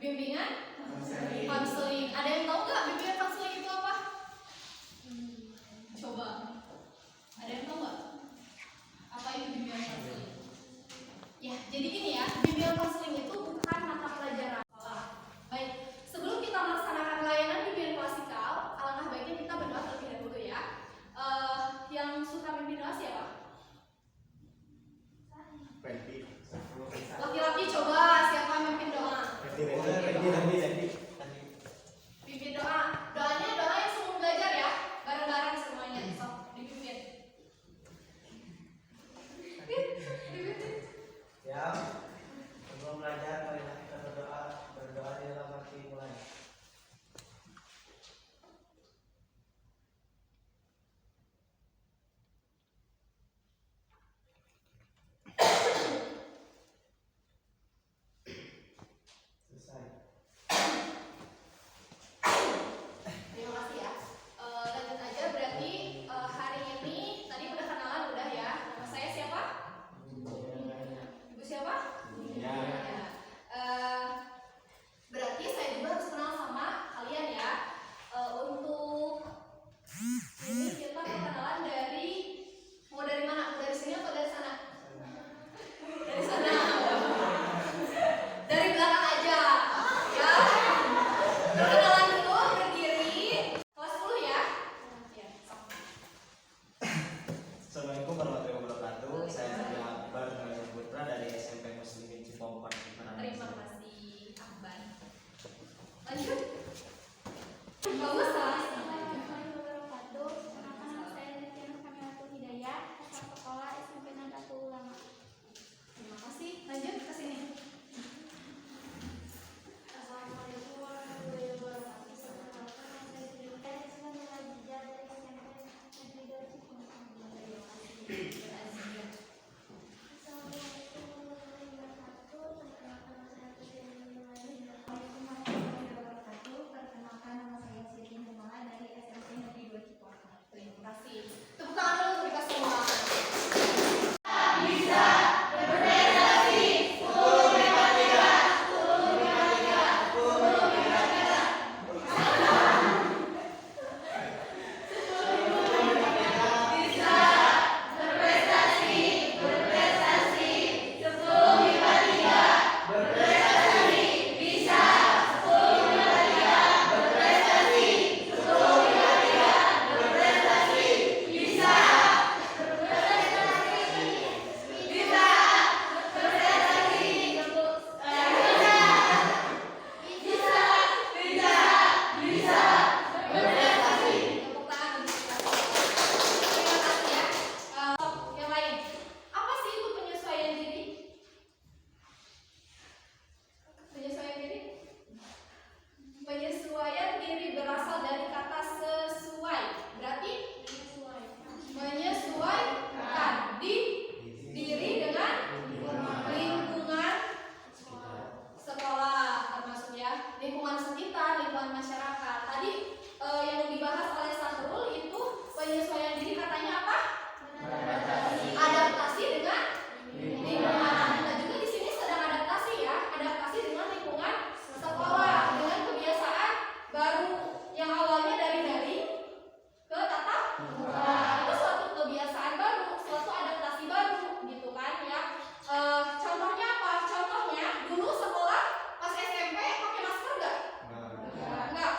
Bimbingan konseling. Ada yang tahu nggak bimbingan konseling itu apa? Coba. Ada yang tahu nggak? Apa itu bimbingan konseling? Ya, jadi gini ya, bimbingan konseling itu bukan mata pelajaran sekolah. Baik, sebelum kita melaksanakan layanan bimbingan klasikal, alangkah baiknya kita berdoa terlebih dahulu ya. Yang suka mimpin doa siapa? Laki-laki, coba siapa yang mimpin doa? Pimpin doa. Doanya doa yang semua belajar ya, bareng-bareng semuanya. Sok dipimpin. Ya, sebelum belajar marilah kita berdoa di dalam hati mulai. Selesai. Terima kasih ya. Lanjut aja berarti hari ini tadi udah kenalan udah ya. Nama saya siapa? Ibu siapa? Ya. Berarti saya juga harus kenal sama kalian ya. Untuk ini kita kenalan dari mau dari mana? Dari sini atau dari sana? Dari sana. Dari belakang aja. Ya. Kenalan dulu berdiri. Kelas 10 ya. Ya. Assalamualaikum warahmatullahi wabarakatuh. Saya Nabil Akbar Putra dari SMP Muslimin Cipongkor. Terima kasih Akbar. Lanjut. Bagus salah. Terima kasih. Lanjut ke sini. Assalamualaikum warahmatullahi wabarakatuh. Perkenalkan nama saya Siti Mumala dari SMP Negeri 2 Cipularang. Terima kasih. Tepuk tangan dulu untuk kita semua. Tepuk tangan untuk kita semua. Terima kasih ya. Yang lain. Apa sih itu penyesuaian diri? Penyesuaian diri? Penyesuaian diri berasal dari kata sesuai. Berarti menyesuaikan diri dengan lingkungan sekolah, termasuk ya lingkungan sekitar, lingkungan masyarakat. Tadi yang dibahas oleh Sahrul itu penyesuaian diri katanya apa? Adaptasi dengan lingkungan. Kita juga di sini sedang adaptasi ya, adaptasi dengan lingkungan sekolah, dengan kebiasaan baru yang awalnya dari daring ke tatap muka. Itu suatu kebiasaan baru, suatu adaptasi baru, gitu kan ya. Contohnya apa? Contohnya dulu sekolah pas SMP pakai masker nggak? Nggak.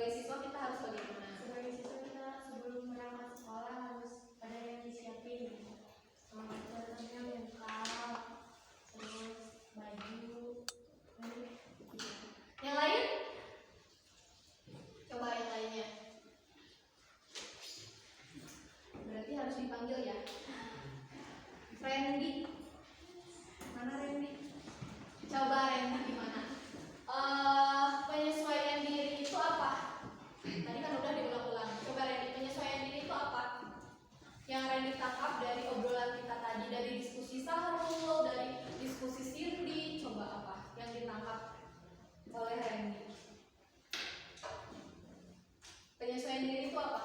sebagai siswa kita harus bagaimana? Sebagai siswa kita sebelum berangkat sekolah harus ada yang disiapin. Contohnya mental, terus baju, Yang lain? Coba yang lainnya. Berarti harus dipanggil ya. Randy. Mana Randy? Coba Randy gimana? Penyesuaian diri itu apa? Tadi kan udah diulang-ulang. Coba Randy, penyesuaian diri itu apa? Yang Randy tangkap dari obrolan kita tadi, dari diskusi Sahrul, dari diskusi Cindy, coba apa yang ditangkap oleh Randy? Penyesuaian diri itu apa?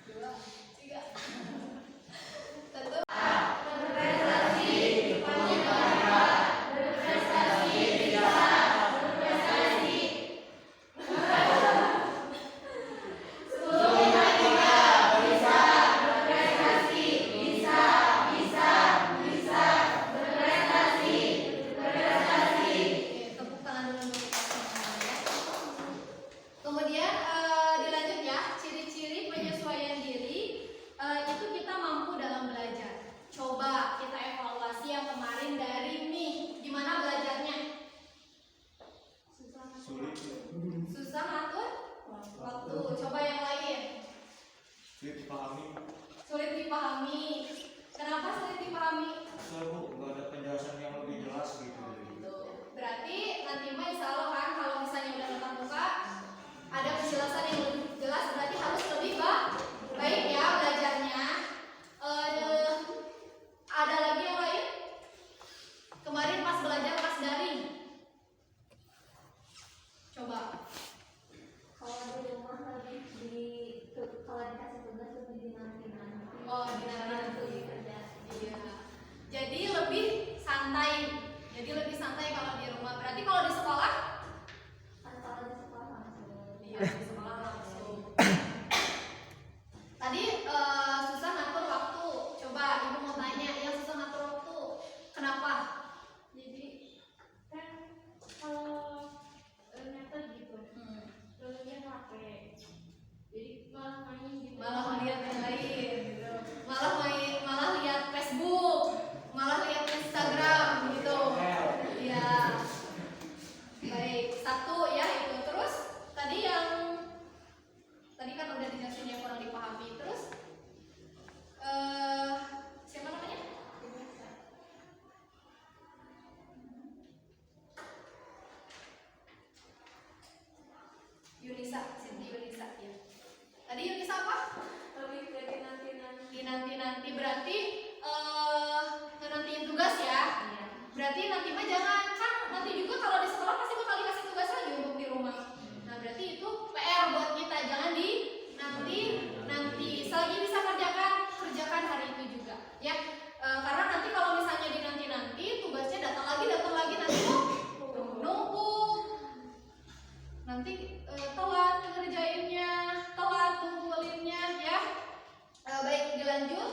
Dua, tiga. Tentu. Tepuk tangan dulu untuk kita semuanya. Kemudian dilanjut ya, ciri-ciri penyesuaian diri itu kita mampu dalam belajar. Coba kita evaluasi yang kemarin dari nih, gimana belajarnya? Sulit. Susah ngatur waktu. Coba yang lain. Sulit dipahami. Sulit dipahami. Kenapa sulit dipahami? Soalnya Bu, nggak ada penjelasan yang lebih jelas gitu. Berarti nanti mah insya Allah kan kalau misalnya udah tatap muka ada penjelasan yang lebih jelas, berarti harus lebih baik ya belajarnya. Ada lagi yang lain? Kemarin pas belajar pas daring. Coba. kalau di rumah lebih kalau dikasih tugas lebih dinanti-nanti. Oh, dinanti-nanti. Kerja. Iya. Jadi lebih santai. Jadi lebih santai kalau di rumah. Berarti kalau di sekolah? Kan kalau di sekolah langsung. Iya, di sekolah langsung. Tadi susah ngatur waktu. Coba ibu mau tanya, yang susah ngatur waktu, kenapa? Jadi kan kalau nyetel gitu, dulunya HP. Jadi malah main gitu. Malah melihat yang lain, gitu. Malah lihat Facebook, malah lihat Instagram, gitu. Iya. Baik, satu ya itu. Terus tadi kan udah dijelasin yang kurang dipahami. Terus siapa namanya? Yunisa, Siti Yunisa ya. Tadi Yunisa apa? Lebih ke dinanti-nanti. Nanti berarti ngenantiin tugas ya. Iya. Berarti nanti mah jangan, kan nanti juga kalau di sekolah pasti bakal dikasih tugas lagi untuk di rumah. Nah berarti itu PR buat kita, jangan di nanti selagi bisa kerjakan hari itu juga ya. Karena nanti kalau misalnya di nanti tugasnya datang lagi nanti numpuk. Nanti telat ngerjainnya, telat ngumpulinnya ya. Baik, dilanjut.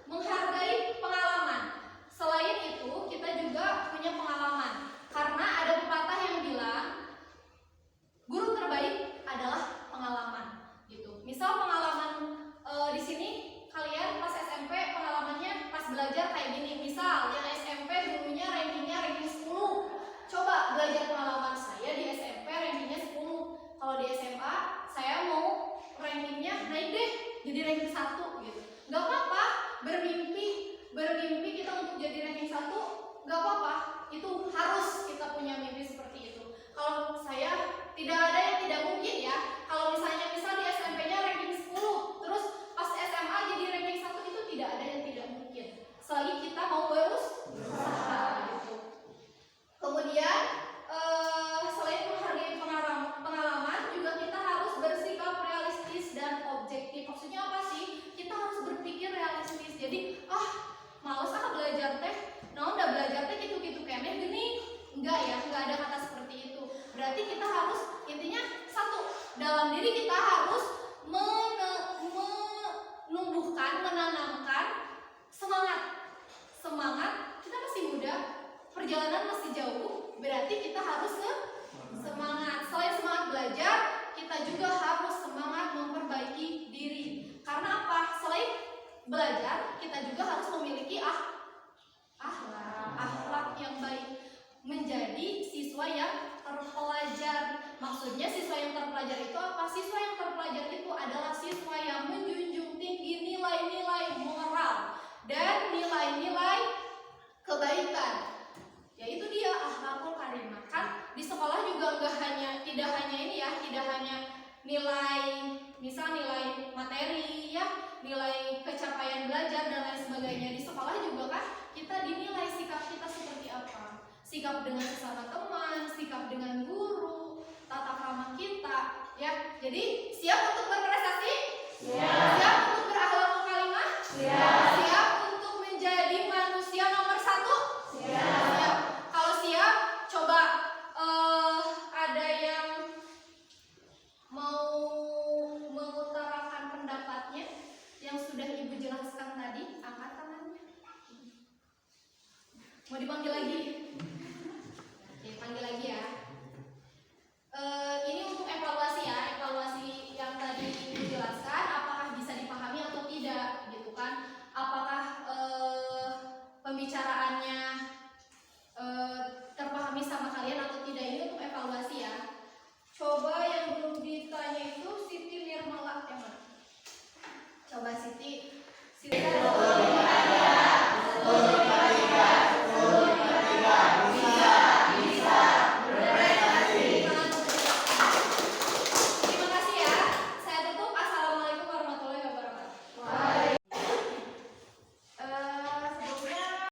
Menghargai pengalaman. Selain itu, kita juga punya pengalaman. Karena ada pepatah yang bilang guru terbaik adalah pengalaman gitu. Misal pengalaman di sini kalian pas SMP pengalamannya pas belajar kayak gini. Misal yang SMP dulunya ranking 10. Coba belajar pengalaman saya di SMP rankingnya 10. Kalau di SMA saya mau rankingnya naik deh jadi ranking 1 gitu. Gak apa-apa bermimpi kita untuk jadi ranking 1, gak apa-apa. Itu harus kita punya mimpi seperti itu. Kalau saya tidak ada yang tidak mungkin ya. Kalau misalnya di SMP-nya ranking 10, terus pas SMA jadi ranking 1, itu tidak ada yang tidak mungkin. Selagi kita mau berusaha gitu. Kemudian selain menghargai pengalaman, juga kita harus bersikap realistis dan objektif. Maksudnya apa sih? Kita harus berpikir realistis. Jadi, males belajar teh. Nah, udah belajar teh gitu-gitu kene gini. Enggak ya, enggak ada kata seperti itu. Berarti kita harus intinya satu, dalam diri kita harus menanamkan semangat. Kita masih muda, perjalanan masih jauh. Berarti belajar, kita juga harus memiliki akhlak yang baik, menjadi siswa yang terpelajar. Maksudnya siswa yang terpelajar itu apa? Siswa yang terpelajar itu adalah siswa yang menjunjung tinggi nilai-nilai moral dan nilai-nilai kebaikan. Yaitu dia akhlakul karimah. Kan di sekolah juga tidak hanya nilai, misal nilai materi ya, nilai pencapaian belajar dan lain sebagainya. Di sekolah juga kan kita dinilai sikap kita seperti apa, sikap dengan sesama teman, sikap dengan guru, tata krama kita ya. Jadi siap untuk berprestasi? Siap. Siap